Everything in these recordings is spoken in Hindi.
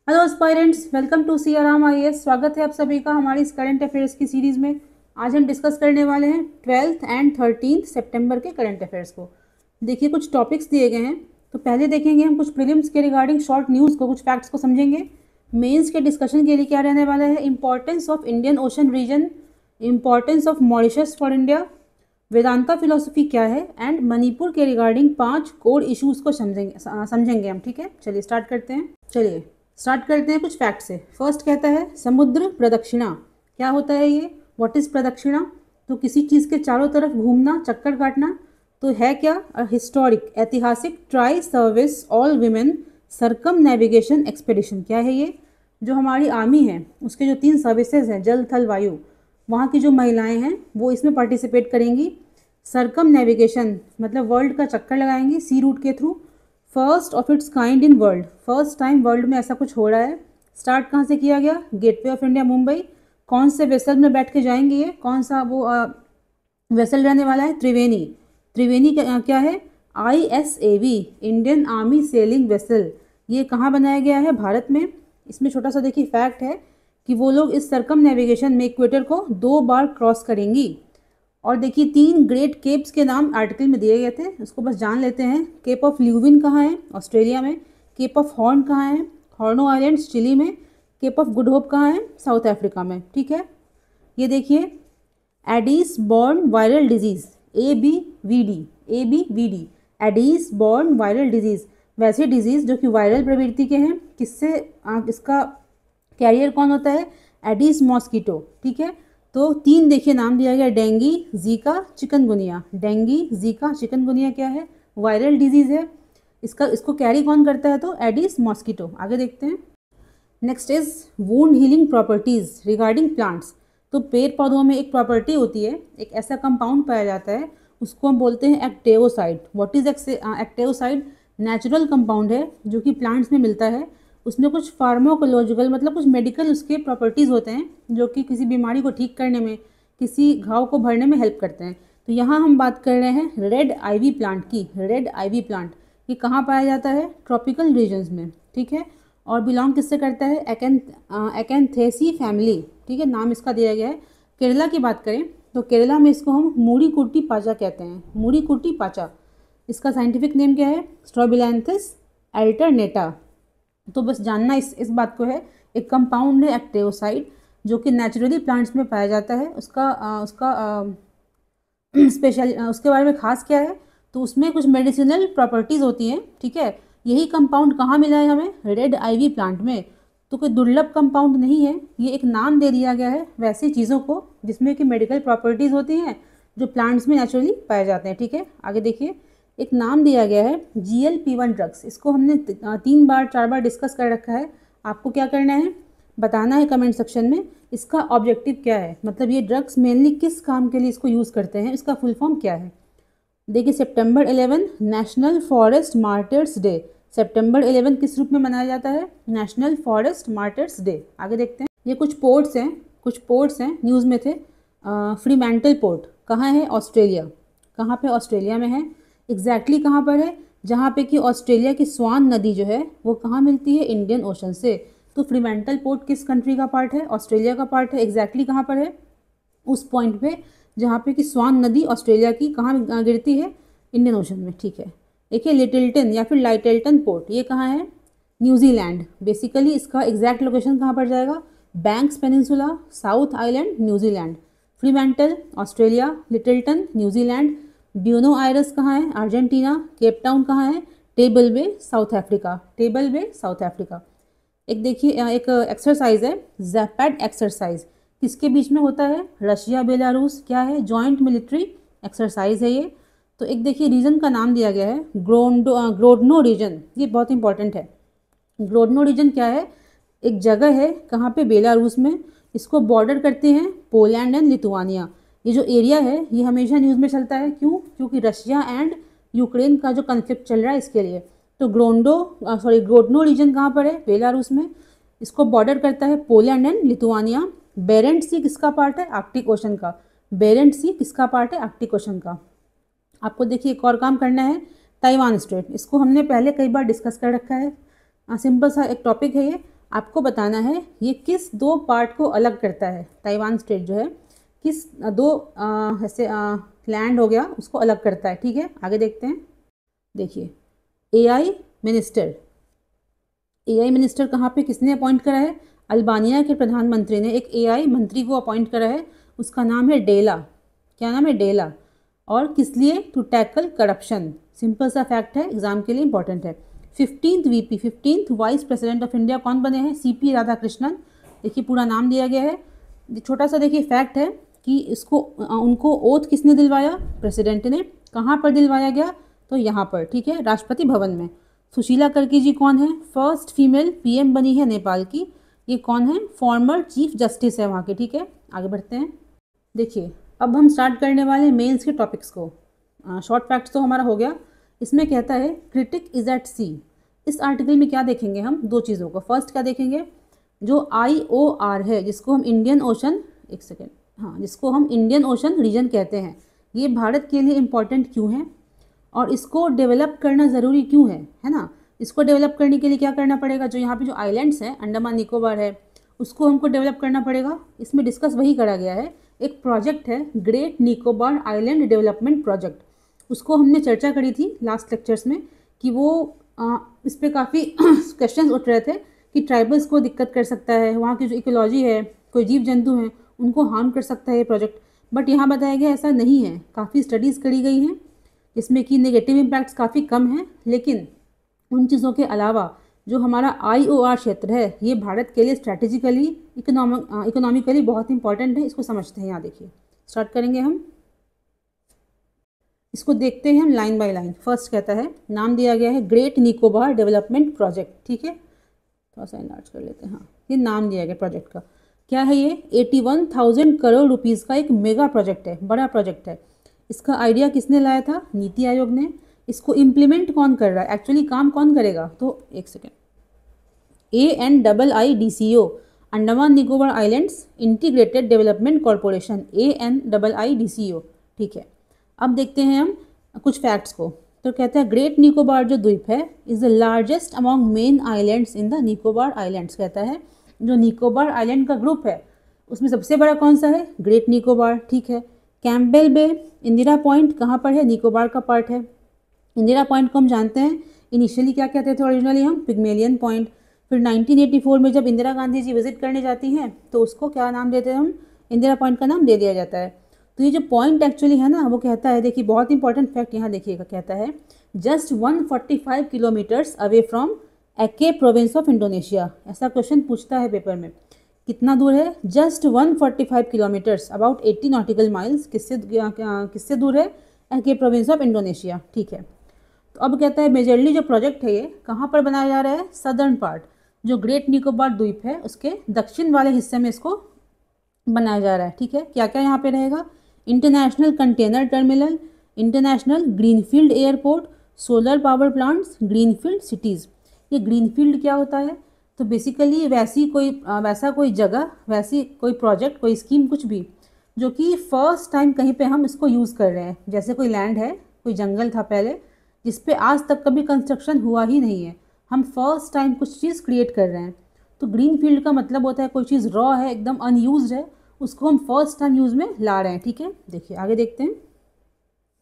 हेलो एस्पायरेंट्स, वेलकम टू सीआराम आईएएस। स्वागत है आप सभी का हमारी इस करंट अफेयर्स की सीरीज़ में। आज हम डिस्कस करने वाले हैं 12th एंड 13th सितंबर के करंट अफेयर्स को। देखिए, कुछ टॉपिक्स दिए गए हैं, तो पहले देखेंगे हम कुछ प्रीलिम्स के रिगार्डिंग शॉर्ट न्यूज़ को, कुछ फैक्ट्स को समझेंगे। मेंस के डिस्कशन के लिए क्या रहने वाला है, importance of Indian Ocean region, importance of Mauritius for India, Vedanta philosophy क्या है, एंड मणिपुर के रिगार्डिंग 5 कोर इश्यूज़ को समझेंगे हम। ठीक है, चलिए स्टार्ट करते हैं कुछ फैक्ट से। फर्स्ट कहता है समुद्र प्रदक्षिणा। क्या होता है ये, व्हाट इज प्रदक्षिणा? तो किसी चीज़ के चारों तरफ घूमना, चक्कर काटना। तो है क्या? हिस्टोरिक, ऐतिहासिक tri service all women circumnavigation expedition. क्या है ये? जो हमारी आर्मी है उसके जो 3 सर्विसेज हैं, जल थल वायु, वहाँ की जो महिलाएं हैं वो इसमें पार्टिसिपेट करेंगी। सरकम नेविगेशन मतलब वर्ल्ड का चक्कर लगाएंगी सी रूट के through. First of its kind in world, first time world में ऐसा कुछ हो रहा है। स्टार्ट कहाँ से किया गया? Gateway of India Mumbai. कौन से वेसल में बैठ के जाएंगे ये, कौन सा वो वेसल रहने वाला है? त्रिवेणी। त्रिवेणी क्या है? ISAV, Indian army selling vessel. ये कहाँ बनाया गया है? भारत में। इसमें छोटा सा देखिए फैक्ट है कि वो लोग इस सरकम नेविगेशन में इक्वेटर को 2 बार क्रॉस करेंगी। और देखिए 3 ग्रेट केप्स के नाम आर्टिकल में दिए गए थे, उसको बस जान लेते हैं। केप ऑफ ल्यूविन कहाँ है? ऑस्ट्रेलिया में। केप ऑफ हॉर्न कहाँ है? हॉर्नो आइलैंड्स चिली में। केप ऑफ गुड होप कहाँ है? साउथ अफ्रीका में। ठीक है, ये देखिए Aedes borne viral disease, ABVD, Aedes borne viral disease, वैसे डिजीज़ जो कि वायरल प्रवृत्ति के हैं। किससे इसका कैरियर कौन होता है? Aedes mosquito. ठीक है, तो 3 देखिए नाम दिया गया, dengue, Zika, chikungunya. Dengue, Zika, chikungunya क्या है? वायरल डिजीज़ है। इसको कैरी कौन करता है? तो एडिस मॉस्किटो। आगे देखते हैं। Next is wound healing properties regarding plants. तो पेड़ पौधों में एक प्रॉपर्टी होती है, एक ऐसा कंपाउंड पाया जाता है, उसको हम बोलते हैं acteoside. What is acteoside? Natural compound है जो कि प्लांट्स में मिलता है। उसमें कुछ फार्माकोलॉजिकल मतलब कुछ मेडिकल उसके प्रॉपर्टीज़ होते हैं जो कि किसी बीमारी को ठीक करने में, किसी घाव को भरने में हेल्प करते हैं। तो यहाँ हम बात कर रहे हैं रेड आइवी प्लांट की। रेड आइवी प्लांट ये कहाँ पाया जाता है? ट्रॉपिकल रीजन्स में। ठीक है, और बिलोंग किससे करता है? एकैंथेसी फैमिली। ठीक है, नाम इसका दिया गया है। केरला की बात करें तो केरला में इसको हम मूरीकुटी पाचा कहते हैं। मूरीकुटी पाचा, इसका साइंटिफिक नेम क्या है? स्ट्रोबिलैंथिस अल्टरनेटा। तो बस जानना इस बात को है, एक कंपाउंड है एक्टेओसाइड जो कि नेचुरली प्लांट्स में पाया जाता है। उसका स्पेशल उसके बारे में खास क्या है? तो उसमें कुछ मेडिसिनल प्रॉपर्टीज़ होती हैं। ठीक है, यही कंपाउंड कहाँ मिला है हमें? रेड आइवी प्लांट में। तो कोई दुर्लभ कंपाउंड नहीं है, ये एक नाम दे दिया गया है वैसी चीज़ों को जिसमें कि मेडिकल प्रॉपर्टीज़ होती हैं जो प्लांट्स में नेचुरली पाए जाते हैं। ठीक है, आगे देखिए, एक नाम दिया गया है GLP-1 ड्रग्स। इसको हमने 3 बार 4 बार डिस्कस कर रखा है। आपको क्या करना है? बताना है कमेंट सेक्शन में इसका ऑब्जेक्टिव क्या है, मतलब ये ड्रग्स मेनली किस काम के लिए इसको यूज़ करते हैं, इसका फुल फॉर्म क्या है। देखिए, सितंबर 11 नेशनल फॉरेस्ट मार्टर्स डे। सितंबर 11 किस रूप में मनाया जाता है? National forest martyrs day. आगे देखते हैं, ये कुछ पोर्ट्स हैं न्यूज़ में थे। फ्रीमैंटल पोर्ट कहाँ है? ऑस्ट्रेलिया। कहाँ पे? ऑस्ट्रेलिया में है। एग्जैक्टली कहाँ पर है? जहाँ पे कि ऑस्ट्रेलिया की स्वान नदी जो है वो कहाँ मिलती है? इंडियन ओशन से। तो फ्रीमैंटल पोर्ट किस कंट्री का पार्ट है? ऑस्ट्रेलिया का पार्ट है। एग्जैक्टली कहाँ पर है? उस पॉइंट पे जहाँ पे कि स्वान नदी ऑस्ट्रेलिया की कहाँ गिरती है? इंडियन ओशन में। ठीक है, देखिए लिटिलटन या फिर लाइटल्टन पोर्ट, ये कहाँ है? न्यूजीलैंड। बेसिकली इसका एग्जैक्ट लोकेशन कहाँ पर जाएगा? Banks Peninsula, South Island, New Zealand. Fremantle Australia, Lyttelton New Zealand, Buenos Aires कहाँ है? अर्जेंटीना। केप टाउन कहाँ है? Table Bay, South Africa. Table Bay, South Africa. एक देखिए, एक एक्सरसाइज है ज़ैपैड एक्सरसाइज, किसके बीच में होता है? Russia Belarus. क्या है? जॉइंट मिलिट्री एक्सरसाइज है ये। तो एक देखिए रीजन का नाम दिया गया है ग्रोडनो रीजन। ये बहुत इंपॉर्टेंट है। ग्रोडनो रीजन क्या है? एक जगह है कहाँ पे? बेलारूस में। इसको बॉर्डर करते हैं पोलैंड एंड लिथुआनिया। ये जो एरिया है ये हमेशा न्यूज़ में चलता है, क्यों? क्योंकि रशिया एंड यूक्रेन का जो कन्फ्लिक्ट चल रहा है इसके लिए। तो ग्रोडनो रीजन कहाँ पर है? बेलारूस में। इसको बॉर्डर करता है पोलैंड एंड लिथुआनिया। बेरेंट सी किसका पार्ट है? आर्कटिक ओशन का। बेरेंट सी किसका पार्ट है? आर्कटिक ओशन का। आपको देखिए एक और काम करना है, ताइवान स्ट्रेट। इसको हमने पहले कई बार डिस्कस कर रखा है, सिंपल सा एक टॉपिक है ये। आपको बताना है ये किस दो पार्ट को अलग करता है। ताइवान स्टेट जो है किस दो ऐसे लैंड हो गया उसको अलग करता है। ठीक है, आगे देखते हैं। देखिए एआई मिनिस्टर, एआई मिनिस्टर कहाँ पे किसने अपॉइंट करा है? अल्बानिया के प्रधानमंत्री ने एक एआई मंत्री को अपॉइंट करा है, उसका नाम है डेला। क्या नाम है? डेला। और किस लिए? To tackle corruption. सिंपल सा फैक्ट है, एग्जाम के लिए इंपॉर्टेंट है। 15th VP 15th vice president of India कौन बने हैं? सीपी राधाकृष्णन। देखिए पूरा नाम दिया गया है। छोटा सा देखिए फैक्ट है कि इसको उनको ओथ किसने दिलवाया? प्रेसिडेंट ने। कहाँ पर दिलवाया गया? तो यहाँ पर, ठीक है, राष्ट्रपति भवन में। सुशीला कर्की जी कौन है? फर्स्ट फीमेल पीएम बनी है नेपाल की। ये कौन है? फॉर्मर चीफ जस्टिस है वहाँ के। ठीक है, आगे बढ़ते हैं। देखिए अब हम स्टार्ट करने वाले मेंस के टॉपिक्स को। शॉर्ट फैक्ट्स तो हमारा हो गया। इसमें कहता है क्रिटिक इज एट सी। इस आर्टिकल में क्या देखेंगे हम? दो चीज़ों को। फर्स्ट क्या देखेंगे? जो IOR है जिसको हम इंडियन ओशन, एक सेकेंड, हाँ, जिसको हम इंडियन ओशन रीजन कहते हैं, ये भारत के लिए इम्पॉर्टेंट क्यों है और इसको डेवलप करना ज़रूरी क्यों है ना। इसको डेवलप करने के लिए क्या करना पड़ेगा? जो यहाँ पे जो आइलैंड्स हैं, अंडमान निकोबार है, उसको हमको डेवलप करना पड़ेगा। इसमें डिस्कस वही करा गया है। एक प्रोजेक्ट है great Nicobar island development project, उसको हमने चर्चा करी थी लास्ट लेक्चर्स में कि वो इस पर काफ़ी क्वेश्चंस उठ रहे थे कि ट्राइबल्स को दिक्कत कर सकता है, वहाँ की जो इकोलॉजी है, कोई जीव जंतु हैं, उनको हार्म कर सकता है ये प्रोजेक्ट। बट यहाँ बताया गया ऐसा नहीं है। काफ़ी स्टडीज़ करी गई हैं जिसमें कि नेगेटिव इम्पैक्ट्स काफ़ी कम हैं, लेकिन उन चीज़ों के अलावा जो हमारा IOR क्षेत्र है ये भारत के लिए स्ट्रैटेजिकली इकोनॉमिकली बहुत इंपॉर्टेंट है। इसको समझते हैं। यहाँ देखिए स्टार्ट करेंगे हम, इसको देखते हैं हम लाइन बाय लाइन। फर्स्ट कहता है, नाम दिया गया है ग्रेट निकोबार डेवलपमेंट प्रोजेक्ट। ठीक है, थोड़ा सा एनलार्ज कर लेते हैं। हाँ, ये नाम दिया गया प्रोजेक्ट का। क्या है ये? 81,000 करोड़ रुपीज़ का एक मेगा प्रोजेक्ट है, बड़ा प्रोजेक्ट है। इसका आइडिया किसने लाया था? नीति आयोग ने। इसको इम्प्लीमेंट कौन कर रहा है? एक्चुअली काम कौन करेगा? तो एक second, ANIIDCO, Andaman Nicobar islands integrated development corporation, ANIIDCO। ठीक है, अब देखते हैं हम कुछ फैक्ट्स को। तो कहता है ग्रेट निकोबार जो द्वीप है is the largest among main islands in the Nicobar islands. कहता है जो निकोबार आइलैंड का ग्रुप है उसमें सबसे बड़ा कौन सा है? ग्रेट निकोबार। ठीक है, कैम्पबेल बे, इंदिरा पॉइंट कहाँ पर है? निकोबार का पार्ट है। इंदिरा पॉइंट को हम जानते हैं इनिशियली क्या कहते थे ओरिजिनली हम? Pygmalion point. फिर 1984 में जब इंदिरा गांधी जी विजिट करने जाती हैं तो उसको क्या नाम देते हैं हम? इंदिरा पॉइंट का नाम दे दिया जाता है। तो ये जो पॉइंट एक्चुअली है ना, वो कहता है, देखिए बहुत इंपॉर्टेंट फैक्ट यहाँ देखिएगा, कहता है just 145 kilometres away from Aceh province of Indonesia. ऐसा क्वेश्चन पूछता है पेपर में। कितना दूर है? Just 145 kilometres, about 80 nautical miles. किससे दूर है? Aceh province of Indonesia. ठीक है, तो अब कहता है मेजरली जो प्रोजेक्ट है ये कहाँ पर बनाया जा रहा है? सदर्न पार्ट, जो ग्रेट निकोबार द्वीप है उसके दक्षिण वाले हिस्से में इसको बनाया जा रहा है। ठीक है, क्या क्या यहाँ पे रहेगा? International container terminal, international greenfield airport, solar power plants, greenfield cities. ये ग्रीनफील्ड क्या होता है? तो बेसिकली वैसा कोई जगह, वैसी कोई प्रोजेक्ट, कोई स्कीम, कुछ भी जो कि फर्स्ट टाइम कहीं पे हम इसको यूज़ कर रहे हैं। जैसे कोई लैंड है, कोई जंगल था पहले जिस पे आज तक कभी कंस्ट्रक्शन हुआ ही नहीं है, हम फर्स्ट टाइम कुछ चीज़ क्रिएट कर रहे हैं। तो ग्रीन फील्ड का मतलब होता है कोई चीज़ रॉ है, एकदम अनयूज्ड है, उसको हम फर्स्ट टाइम यूज़ में ला रहे हैं। ठीक है, देखिए आगे देखते हैं।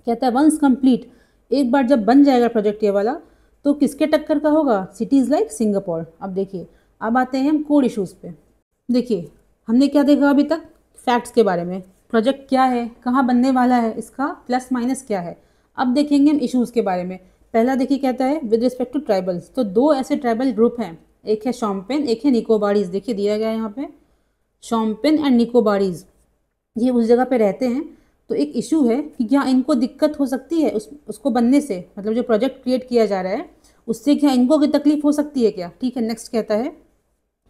कहता है वंस कंप्लीट, एक बार जब बन जाएगा प्रोजेक्ट ये वाला तो किसके टक्कर का होगा? Cities like Singapore. अब देखिए, अब आते हैं हम कोर इशूज़ पे। देखिए हमने क्या देखा अभी तक? फैक्ट्स के बारे में, प्रोजेक्ट क्या है, कहाँ बनने वाला है, इसका प्लस माइनस क्या है। अब देखेंगे हम इश्यूज़ के बारे में। पहला देखिए कहता है विद रिस्पेक्ट टू ट्राइबल्स, तो दो ऐसे ट्राइबल ग्रुप हैं, एक है शोम्पेन, एक है निकोबारीज। देखिए दिया गया है यहाँ पे शोम्पेन एंड निकोबारीज, ये उस जगह पे रहते हैं। तो एक इशू है कि क्या इनको दिक्कत हो सकती है उसको बनने से, मतलब जो प्रोजेक्ट क्रिएट किया जा रहा है उससे क्या इनको कोई तकलीफ हो सकती है क्या? ठीक है, नेक्स्ट कहता है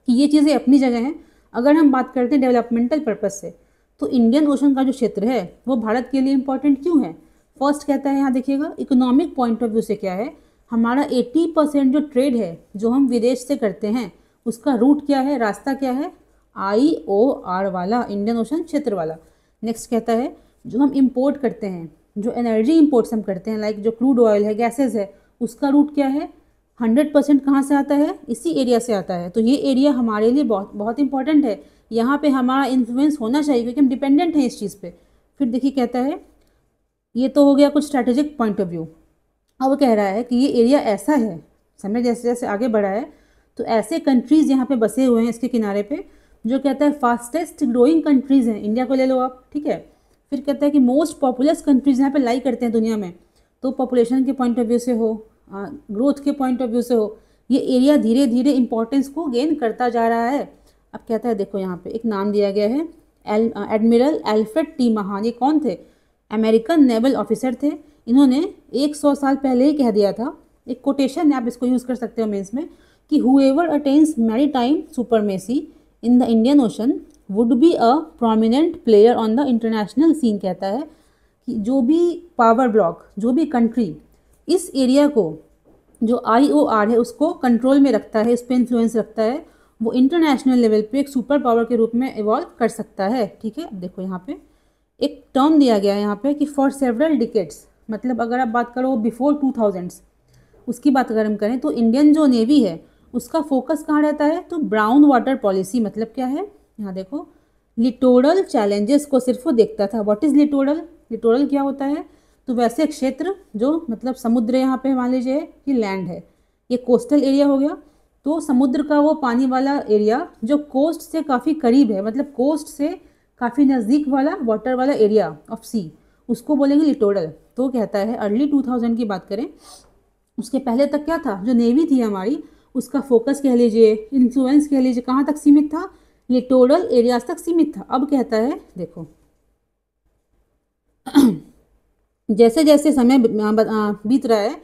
कि ये चीज़ें अपनी जगह हैं। अगर हम बात करते हैं डेवलपमेंटल पर्पज़ से, तो इंडियन ओशन का जो क्षेत्र है वो भारत के लिए इंपॉर्टेंट क्यों है? फर्स्ट कहता है यहाँ देखिएगा इकोनॉमिक पॉइंट ऑफ व्यू से क्या है, हमारा 80% जो ट्रेड है जो हम विदेश से करते हैं उसका रूट क्या है, रास्ता क्या है? IOR वाला, इंडियन ओशन क्षेत्र वाला। नेक्स्ट कहता है जो हम इंपोर्ट करते हैं, जो एनर्जी इंपोर्ट्स हम करते हैं, लाइक जो क्रूड ऑयल है, गैसेज है, उसका रूट क्या है? 100% कहाँ से आता है, इसी एरिया से आता है। तो ये एरिया हमारे लिए बहुत बहुत इंपॉर्टेंट है, यहाँ पे हमारा इन्फ्लुएंस होना चाहिए क्योंकि हम डिपेंडेंट हैं इस चीज़ पे। फिर देखिए कहता है, ये तो हो गया कुछ स्ट्रैटेजिक पॉइंट ऑफ व्यू। अब कह रहा है कि ये एरिया ऐसा है, समय जैसे जैसे आगे बढ़ा है तो ऐसे कंट्रीज़ यहाँ पे बसे हुए हैं इसके किनारे पे, जो कहता है फास्टेस्ट ग्रोइंग कंट्रीज़ हैं। इंडिया को ले लो आप, ठीक है। फिर कहता है कि मोस्ट पॉपुलस कंट्रीज़ यहाँ पे लाई करते हैं दुनिया में, तो पॉपुलेशन के पॉइंट ऑफ व्यू से हो, ग्रोथ के पॉइंट ऑफ व्यू से हो, ये एरिया धीरे धीरे इंपॉर्टेंस को गेन करता जा रहा है। अब कहता है देखो यहाँ पे एक नाम दिया गया है, एडमिरल एल्फ्रेड टी महान। ये कौन थे, अमेरिकन नेवल ऑफिसर थे। इन्होंने 100 साल पहले ही कह दिया था, एक कोटेशन है, आप इसको यूज़ कर सकते हो मेंस में, कि whoever attains maritime supremacy in the Indian Ocean would be a prominent player on the international scene. कहता है कि जो भी पावर ब्लॉक, जो भी कंट्री इस एरिया को, जो IOR है उसको कंट्रोल में रखता है, इस पर इन्फ्लुएंस रखता है, वो इंटरनेशनल लेवल पे एक सुपर पावर के रूप में इवॉल्व कर सकता है, ठीक है। अब देखो यहाँ पे एक टर्म दिया गया है यहाँ पे कि फॉर सेवरल डिकेड्स, मतलब अगर आप बात करो बिफोर 2000s, उसकी बात अगर हम करें तो इंडियन जो नेवी है उसका फोकस कहाँ रहता है, तो ब्राउन वाटर पॉलिसी। मतलब क्या है, यहाँ देखो, लिटोरल चैलेंजेस को सिर्फ वो देखता था। व्हाट इज़ लिटोरल, लिटोरल क्या होता है, तो वैसे क्षेत्र जो मतलब समुद्र, यहाँ पे मान लीजिए ये लैंड है, ये कोस्टल एरिया हो गया, तो समुद्र का वो पानी वाला एरिया जो कोस्ट से काफ़ी करीब है, मतलब कोस्ट से काफ़ी नज़दीक वाला वाटर वाला एरिया ऑफ सी, उसको बोलेंगे लिटोरल। तो कहता है अर्ली 2000 की बात करें, उसके पहले तक क्या था, जो नेवी थी हमारी, उसका फोकस कह लीजिए, इन्फ्लुएंस कह लीजिए, कहाँ तक सीमित था, लिटोरल एरियाज तक सीमित था। अब कहता है देखो जैसे जैसे समय बीत रहा है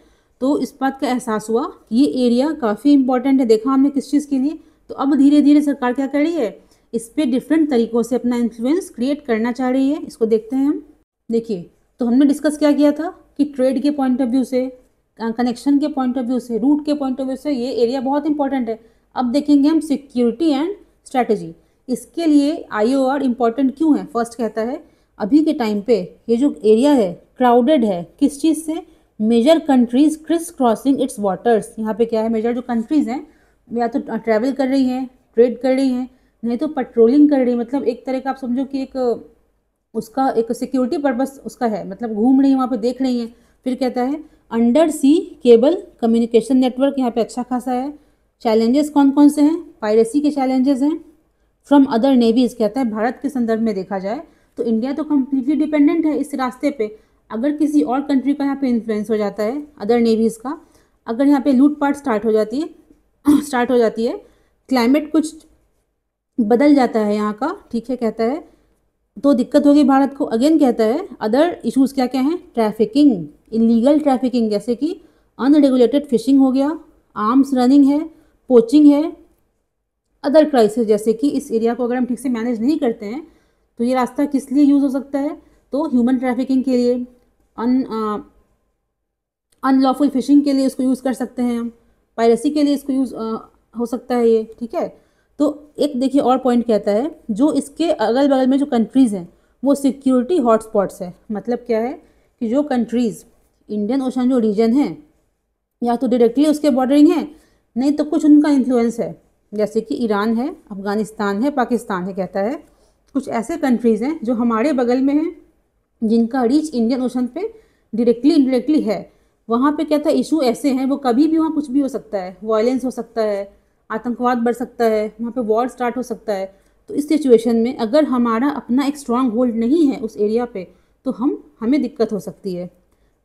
तो इस बात का एहसास हुआ कि ये एरिया काफ़ी इंपॉर्टेंट है। देखा हमने किस चीज़ के लिए, तो अब धीरे धीरे सरकार क्या कर रही है, इस पर डिफरेंट तरीक़ों से अपना इन्फ्लुएंस क्रिएट करना चाह रही है। इसको देखते हैं हम। देखिए, तो हमने डिस्कस क्या किया था कि ट्रेड के पॉइंट ऑफ व्यू से, कनेक्शन के पॉइंट ऑफ व्यू से, रूट के पॉइंट ऑफ व्यू से ये एरिया बहुत इंपॉर्टेंट है। अब देखेंगे हम सिक्योरिटी एंड स्ट्रैटेजी। इसके लिए IOR इम्पॉर्टेंट क्यों है। फर्स्ट कहता है अभी के टाइम पे ये जो एरिया है क्राउडेड है, किस चीज़ से, major countries crisscrossing its waters. यहाँ पे क्या है, मेजर जो कंट्रीज़ हैं या तो ट्रैवल कर रही हैं, ट्रेड कर रही हैं, नहीं तो पेट्रोलिंग कर रही है। मतलब एक तरह का आप समझो कि एक उसका एक सिक्योरिटी पर्पस उसका है, मतलब घूम रही है वहाँ पे, देख रही हैं। फिर कहता है under sea cable communication network यहाँ पे अच्छा खासा है। चैलेंजेस कौन कौन से हैं, पायरेसी के चैलेंजेस हैं फ्रॉम अदर नेवीज़। कहता है भारत के संदर्भ में देखा जाए तो इंडिया तो कम्प्लीटली डिपेंडेंट है इस रास्ते पे। अगर किसी और कंट्री का यहाँ पे इन्फ्लुएंस हो जाता है, अदर नेवीज़ का, अगर यहाँ पे लूटपाट स्टार्ट हो जाती है, क्लाइमेट कुछ बदल जाता है यहाँ का, ठीक है, कहता है तो दिक्कत होगी भारत को। अगेन कहता है अदर इश्यूज़ क्या क्या हैं, ट्रैफिकिंग, इलीगल ट्रैफिकिंग, जैसे कि अनरेगुलेटेड फिशिंग हो गया, आर्म्स रनिंग है, पोचिंग है, अदर क्राइसिस, जैसे कि इस एरिया को अगर हम ठीक से मैनेज नहीं करते हैं तो ये रास्ता किस लिए यूज़ हो सकता है, तो ह्यूमन ट्रैफिकिंग के लिए, अनलॉफुल फिशिंग के लिए इसको यूज़ कर सकते हैं हम, पायरेसी के लिए इसको यूज़ हो सकता है ये, ठीक है। तो एक देखिए और पॉइंट कहता है जो इसके अगल बगल में जो कंट्रीज़ हैं वो सिक्योरिटी हॉटस्पॉट्स है। मतलब क्या है कि जो कंट्रीज़ इंडियन ओशन जो रीजन है या तो डायरेक्टली उसके बॉर्डरिंग है, नहीं तो कुछ उनका इन्फ्लुएंस है, जैसे कि ईरान है, अफ़गानिस्तान है, पाकिस्तान है। कहता है कुछ ऐसे कंट्रीज़ हैं जो हमारे बगल में हैं, जिनका रीच इंडियन ओशन पे डायरेक्टली इनडायरेक्टली है। वहाँ पे कहता है इशू ऐसे हैं, वो कभी भी वहाँ कुछ भी हो सकता है, वायलेंस हो सकता है, आतंकवाद बढ़ सकता है, वहाँ पे वॉर स्टार्ट हो सकता है। तो इस सिचुएशन में अगर हमारा अपना एक स्ट्रांग होल्ड नहीं है उस एरिया पे तो हमें दिक्कत हो सकती है।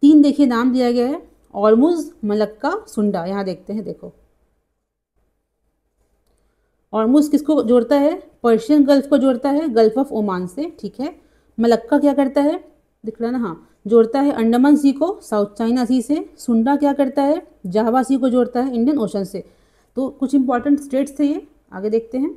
3 देखिए नाम दिया गया है, ऑर्मुज़, मलक्का, सुंडा। यहाँ देखते हैं, देखो ऑर्मुज़ किसको जोड़ता है, पर्शियन गल्फ को जोड़ता है गल्फ ऑफ ओमान से, ठीक है। मलक्का क्या करता है, दिख रहा ना, हाँ, जोड़ता है अंडमान सी को साउथ चाइना सी से। सुंडा क्या करता है, जावा सी को जोड़ता है इंडियन ओशन से। तो कुछ इंपॉर्टेंट स्टेट्स थे ये, आगे देखते हैं।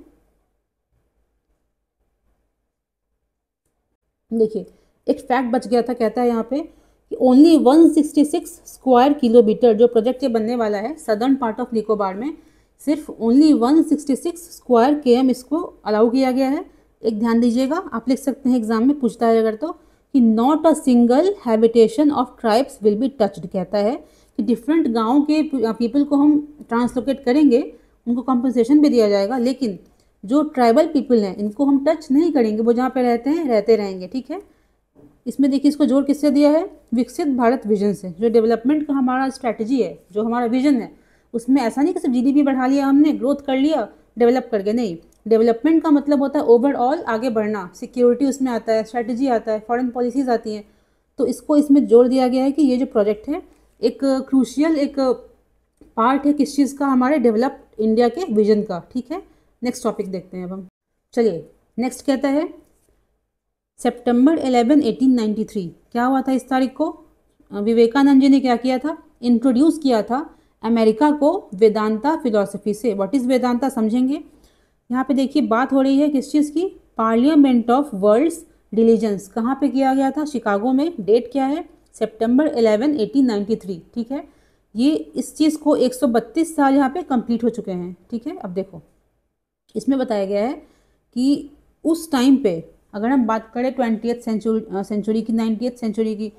देखिए एक फैक्ट बच गया था, कहता है यहाँ पे कि ओनली 166 स्क्वायर किलोमीटर जो प्रोजेक्ट ये बनने वाला है सदर्न पार्ट ऑफ निकोबार में, सिर्फ ओनली 166 स्क्वायर km इसको अलाउ किया गया है। एक ध्यान दीजिएगा, आप लिख सकते हैं एग्जाम में पूछता है अगर तो, कि not a single habitation of tribes will be touched. कहता है कि डिफरेंट गाँव के पीपल को हम ट्रांसलोकेट करेंगे, उनको कॉम्पनसेशन भी दिया जाएगा, लेकिन जो ट्राइबल पीपल हैं इनको हम टच नहीं करेंगे, वो जहाँ पे रहते हैं रहते रहेंगे, ठीक है। इसमें देखिए इसको जोड़ किससे दिया है, विकसित भारत विजन से। जो डेवलपमेंट का हमारा स्ट्रैटेजी है, जो हमारा विजन है, उसमें ऐसा नहीं कि सिर्फ जीडीपी बढ़ा लिया हमने, ग्रोथ कर लिया, डेवलप कर गए, नहीं। डेवलपमेंट का मतलब होता है ओवरऑल आगे बढ़ना, सिक्योरिटी उसमें आता है, स्ट्रैटेजी आता है, फॉरेन पॉलिसीज आती हैं। तो इसको इसमें जोड़ दिया गया है कि ये जो प्रोजेक्ट है एक क्रूशियल एक पार्ट है किस चीज़ का, हमारे डेवलप्ड इंडिया के विजन का, ठीक है। नेक्स्ट टॉपिक देखते हैं अब हम। चलिए नेक्स्ट कहता है सितंबर 11, 1893 क्या हुआ था इस तारीख को, विवेकानंद जी ने क्या किया था, इंट्रोड्यूस किया था अमेरिका को वेदांता फिलॉसफी से। व्हाट इज़ वेदांता समझेंगे। यहाँ पे देखिए बात हो रही है किस चीज़ की, पार्लियामेंट ऑफ वर्ल्ड्स रिलीजन्स। कहाँ पे किया गया था, शिकागो में। डेट क्या है, सितंबर 11, 1893, ठीक है। ये इस चीज़ को 132 साल यहाँ पे कंप्लीट हो चुके हैं, ठीक है। अब देखो इसमें बताया गया है कि उस टाइम पे अगर हम बात करें 20th सेंचुरी की, 90th सेंचुरी की,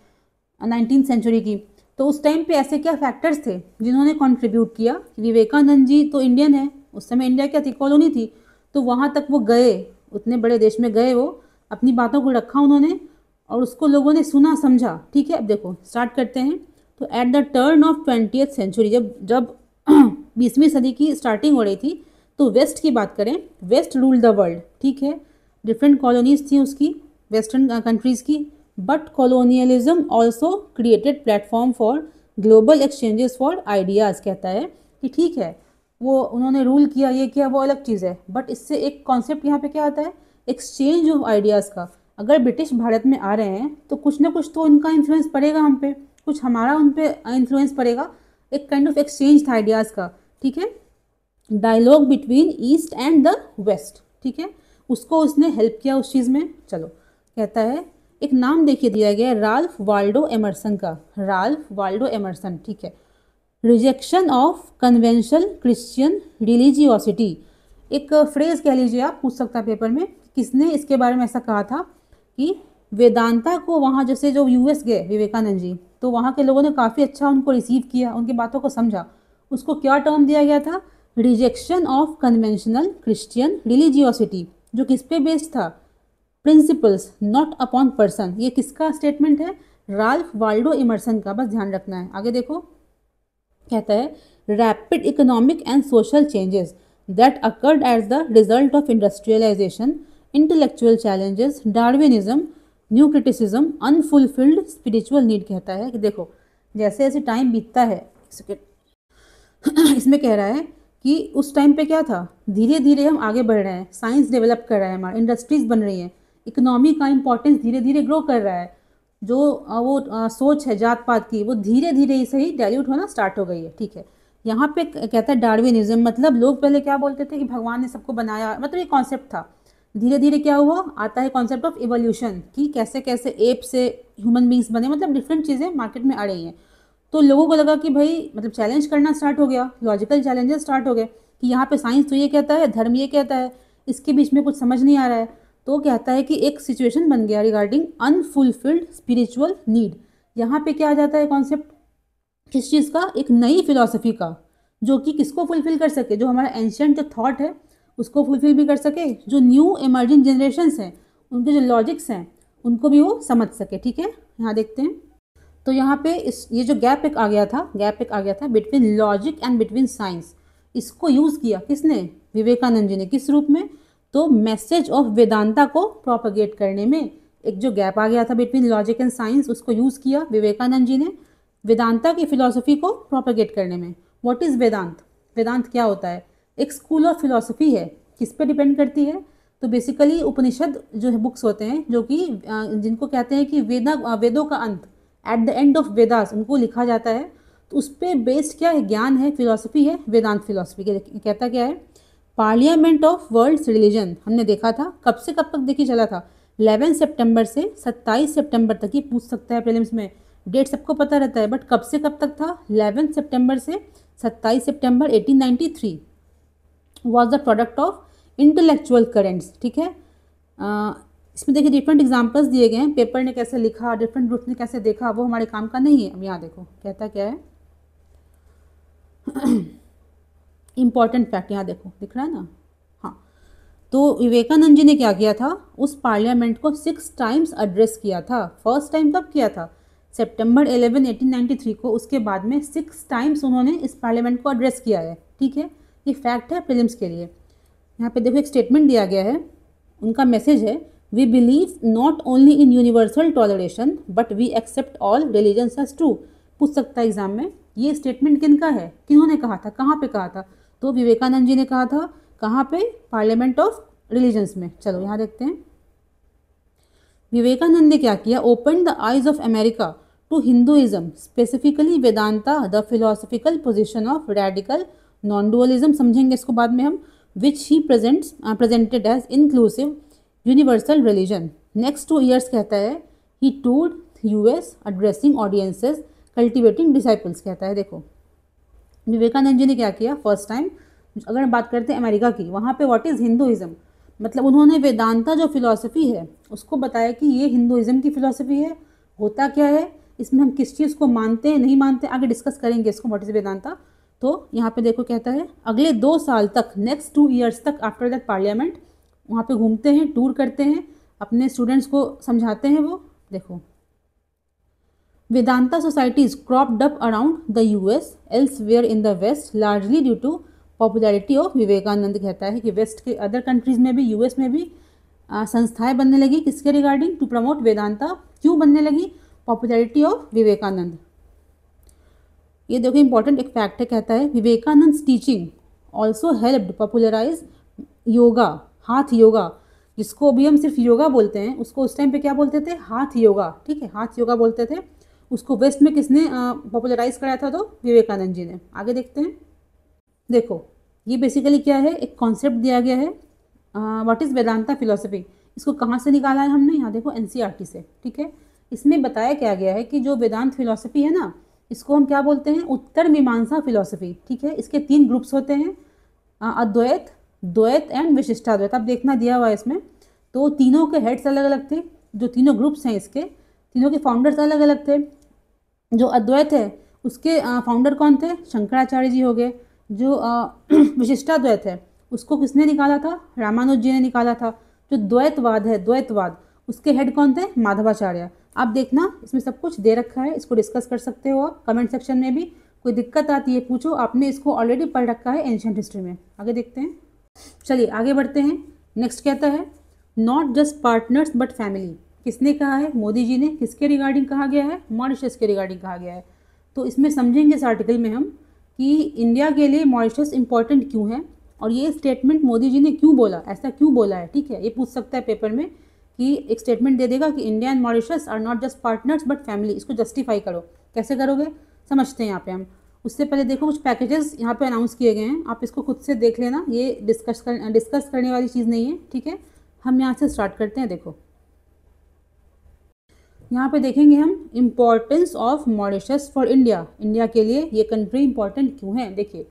19th सेंचुरी की, तो उस टाइम पे ऐसे क्या फैक्टर्स थे जिन्होंने कंट्रीब्यूट किया। विवेकानंद जी तो इंडियन है, उस समय इंडिया क्या थी, कॉलोनी थी, तो वहाँ तक वो गए, उतने बड़े देश में गए, वो अपनी बातों को रखा उन्होंने और उसको लोगों ने सुना समझा, ठीक है। अब देखो स्टार्ट करते हैं। तो at the turn of 20th century, जब 20वीं सदी की स्टार्टिंग हो रही थी, तो वेस्ट की बात करें, वेस्ट रूल द वर्ल्ड, ठीक है। डिफरेंट कॉलोनीज थी उसकी, वेस्टर्न कंट्रीज़ की, but colonialism also created platform for global exchanges for ideas. कहता है कि ठीक है वो उन्होंने रूल किया, ये किया, वो अलग चीज़ है, बट इससे एक कॉन्सेप्ट यहाँ पे क्या आता है, एक्सचेंज ऑफ आइडियाज़ का। अगर ब्रिटिश भारत में आ रहे हैं तो कुछ ना कुछ तो उनका इन्फ्लुएंस पड़ेगा हम पे, कुछ हमारा उन पे इन्फ्लुएंस पड़ेगा, एक काइंड ऑफ एक्सचेंज था आइडियाज़ का, ठीक है। Dialogue between East and the West, ठीक है, उसको उसने हेल्प किया उस चीज़ में। चलो कहता है एक नाम देखिए दिया गया है राल्फ वाल्डो एमर्सन का, राल्फ वाल्डो एमर्सन, ठीक है। Rejection of conventional Christian religiosity, एक फ्रेज कह लीजिए आप, पूछ सकता है पेपर में, किसने इसके बारे में ऐसा कहा था कि वेदांता को वहाँ जैसे जो यूएस गए विवेकानंद जी, तो वहाँ के लोगों ने काफ़ी अच्छा उनको रिसीव किया, उनकी बातों को समझा, उसको क्या टर्म दिया गया था, rejection of conventional Christian religiosity, जो किस पे बेस्ड था, प्रिंसिपल्स नॉट अपॉन पर्सन। ये किसका स्टेटमेंट है, राल्फ वाल्डो इमर्सन का, बस ध्यान रखना है। आगे देखो कहता है rapid economic and social changes that occurred as the result of industrialisation, intellectual challenges, Darwinism, new criticism, unfulfilled spiritual need. कहता है कि देखो जैसे जैसे टाइम बीतता है, इसमें कह रहा है कि उस टाइम पे क्या था, धीरे धीरे हम आगे बढ़ रहे हैं, साइंस डेवलप कर रहा है, हमारा इंडस्ट्रीज बन रही हैं, इकोनॉमी का इंपॉर्टेंस धीरे धीरे ग्रो कर रहा है, जो सोच है जात पात की वो धीरे धीरे ही सही डाइल्यूट होना स्टार्ट हो गई है, ठीक है। यहाँ पे कहता है डार्विनिज्म, मतलब लोग पहले क्या बोलते थे कि भगवान ने सबको बनाया, मतलब ये कॉन्सेप्ट था। धीरे धीरे क्या हुआ, आता है कॉन्सेप्ट ऑफ इवोल्यूशन कि कैसे कैसे एप से ह्यूमन बींग्स बने, मतलब डिफरेंट चीज़ें मार्केट में आ रही हैं। तो लोगों को लगा कि भाई मतलब चैलेंज करना स्टार्ट हो गया, लॉजिकल चैलेंजेस स्टार्ट हो गए कि यहाँ पे साइंस तो ये कहता है, धर्म ये कहता है, इसके बीच में कुछ समझ नहीं आ रहा है। तो कहता है कि एक सिचुएशन बन गया रिगार्डिंग अनफुलफिल्ड स्पिरिचुअल नीड। यहाँ पे क्या आ जाता है कॉन्सेप्ट, किस चीज़ का, एक नई फिलॉसफी का, जो कि किसको फुलफिल कर सके, जो हमारा एंशियंट जो थॉट है उसको फुलफिल भी कर सके, जो न्यू इमर्जिंग जनरेशन्स हैं उनके जो लॉजिक्स हैं उनको भी वो समझ सके, ठीक है। यहाँ देखते हैं तो यहाँ पे ये जो गैप एक आ गया था between logic and between science, इसको यूज़ किया किसने, विवेकानंद जी ने, किस रूप में, तो मैसेज ऑफ वेदांता को प्रोपगेट करने में एक जो गैप आ गया था बिटवीन लॉजिक एंड साइंस, उसको यूज़ किया विवेकानंद जी ने वेदांता की फिलॉसफी को प्रोपगेट करने में। व्हाट इज़ वेदांत, वेदांत क्या होता है, एक स्कूल ऑफ फिलॉसफी है, किस पे डिपेंड करती है, तो बेसिकली उपनिषद जो है बुक्स होते हैं, जो कि जिनको कहते हैं कि वेदों का अंत, at the end of Vedas उनको लिखा जाता है, तो उस पर बेस्ड क्या है, ज्ञान है, फिलॉसफी है, वेदांत फिलॉसफी कहता क्या है, पार्लियामेंट ऑफ वर्ल्ड्स रिलीजन। हमने देखा था कब से कब तक देखी चला था, 11 सितंबर से 27 सितंबर तक। ये पूछ सकता है प्रीलिम्स में, डेट सबको पता रहता है, बट कब से कब तक था, 11 सितंबर से 27 सितंबर 1893 was the product of intellectual currents, ठीक है। इसमें देखिए डिफरेंट एग्जांपल्स दिए गए हैं, पेपर ने कैसे लिखा, डिफरेंट ग्रुप्स ने कैसे देखा, वो हमारे काम का नहीं है। अब यहाँ देखो कहता क्या है, इम्पॉर्टेंट फैक्ट यहाँ देखो, दिख रहा है ना। हाँ, तो विवेकानंद जी ने क्या किया था, उस पार्लियामेंट को 6 टाइम्स एड्रेस किया था। फर्स्ट टाइम तब किया था सितंबर 11, 1893 को, उसके बाद में 6 टाइम्स उन्होंने इस पार्लियामेंट को एड्रेस किया है। ठीक है, ये फैक्ट है प्रीलिम्स के लिए। यहाँ पे देखो एक स्टेटमेंट दिया गया है, उनका मैसेज है, we believe not only in universal toleration but we accept all religions as true. पूछ सकता है एग्जाम में, ये स्टेटमेंट किनका है, किन्होंने कहा था, कहाँ पे कहा था, तो विवेकानंद जी ने कहा था। कहाँ पे, पार्लियामेंट ऑफ रिलीजन्स में। चलो यहाँ देखते हैं, विवेकानंद ने क्या किया, open the eyes of America to Hinduism, specifically Vedanta, the philosophical position of radical non dualism, समझेंगे इसको बाद में हम, which he presented as inclusive universal religion. Next 2 years कहता है, he toured US addressing audiences cultivating disciples, कहता है। देखो विवेकानंद जी ने क्या किया, फर्स्ट टाइम अगर बात करते हैं अमेरिका की, वहाँ पे व्हाट इज़ हिंदुइज्म, मतलब उन्होंने वेदांता जो फिलॉसफी है उसको बताया कि ये हिंदुइज्म की फिलॉसफी है, होता क्या है इसमें, हम किस चीज़ को मानते हैं नहीं मानते, आगे डिस्कस करेंगे इसको, व्हाट इज़ वेदांता। तो यहाँ पे देखो कहता है, अगले 2 साल तक, नेक्स्ट 2 years तक आफ्टर दैट पार्लियामेंट, वहाँ पे घूमते हैं, टूर करते हैं, अपने स्टूडेंट्स को समझाते हैं। वो देखो, Vedanta societies cropped up around the US elsewhere in the West largely due to popularity of Vivekananda. कहता है कि वेस्ट के अदर कंट्रीज़ में भी, यूएस में भी संस्थाएं बनने लगी, किसके रिगार्डिंग, टू प्रमोट वेदांता। क्यों बनने लगी, पॉपुलैरिटी ऑफ विवेकानंद। ये देखो इंपॉर्टेंट एक फैक्ट है, कहता है Vivekananda teaching also helped popularise yoga, hatha yoga, जिसको अभी हम सिर्फ योगा बोलते हैं, उसको उस टाइम पे क्या बोलते थे, हाथ योगा। ठीक है, हाथ योगा बोलते थे उसको। वेस्ट में किसने पॉपुलराइज कराया था, तो विवेकानंद जी ने। आगे देखते हैं, देखो ये बेसिकली क्या है, एक कॉन्सेप्ट दिया गया है, व्हाट इज़ वेदांता फिलोसफी। इसको कहाँ से निकाला है हमने, यहाँ देखो एनसीईआरटी से। ठीक है, इसमें बताया क्या गया है कि जो वेदांत फिलोसफी है ना, इसको हम क्या बोलते हैं, उत्तर मीमांसा फिलोसफी। ठीक है, इसके 3 ग्रुप्स होते हैं, अद्वैत, द्वैत एंड विशिष्टाद्वैत। अब देखना दिया हुआ है इसमें, तो तीनों के हेड्स अलग अलग थे, जो तीनों ग्रुप्स हैं इसके, तीनों के फाउंडर्स अलग अलग थे। जो अद्वैत है उसके फाउंडर कौन थे, शंकराचार्य जी हो गए। जो विशिष्टाद्वैत है उसको किसने निकाला था, रामानुज जी ने निकाला था। जो द्वैतवाद है, द्वैतवाद, उसके हेड कौन थे, माधवाचार्य। आप देखना इसमें सब कुछ दे रखा है, इसको डिस्कस कर सकते हो आप कमेंट सेक्शन में भी। कोई दिक्कत आती है पूछो, आपने इसको ऑलरेडी पढ़ रखा है एंशिएंट हिस्ट्री में। आगे देखते हैं, चलिए आगे बढ़ते हैं। नेक्स्ट कहता है, not just partners but family. किसने कहा है, मोदी जी ने। किसके रिगार्डिंग कहा गया है, मॉरिशस के रिगार्डिंग कहा गया है। तो इसमें समझेंगे इस आर्टिकल में हम कि इंडिया के लिए मॉरिशस इंपॉर्टेंट क्यों है, और ये स्टेटमेंट मोदी जी ने क्यों बोला, ऐसा क्यों बोला है। ठीक है, ये पूछ सकता है पेपर में कि एक स्टेटमेंट दे देगा कि India and Mauritius are not just partners but family. इसको जस्टिफाई करो, कैसे करोगे समझते हैं यहाँ पे हम। उससे पहले देखो कुछ पैकेजेस यहाँ पे अनाउंस किए गए हैं, आप इसको खुद से देख लेना, ये डिस्कस करने वाली चीज़ नहीं है। ठीक है, हम यहाँ से स्टार्ट करते हैं। देखो यहाँ पे देखेंगे हम importance of Mauritius for India. India के लिए ये कंट्री इंपॉर्टेंट क्यों है। देखिए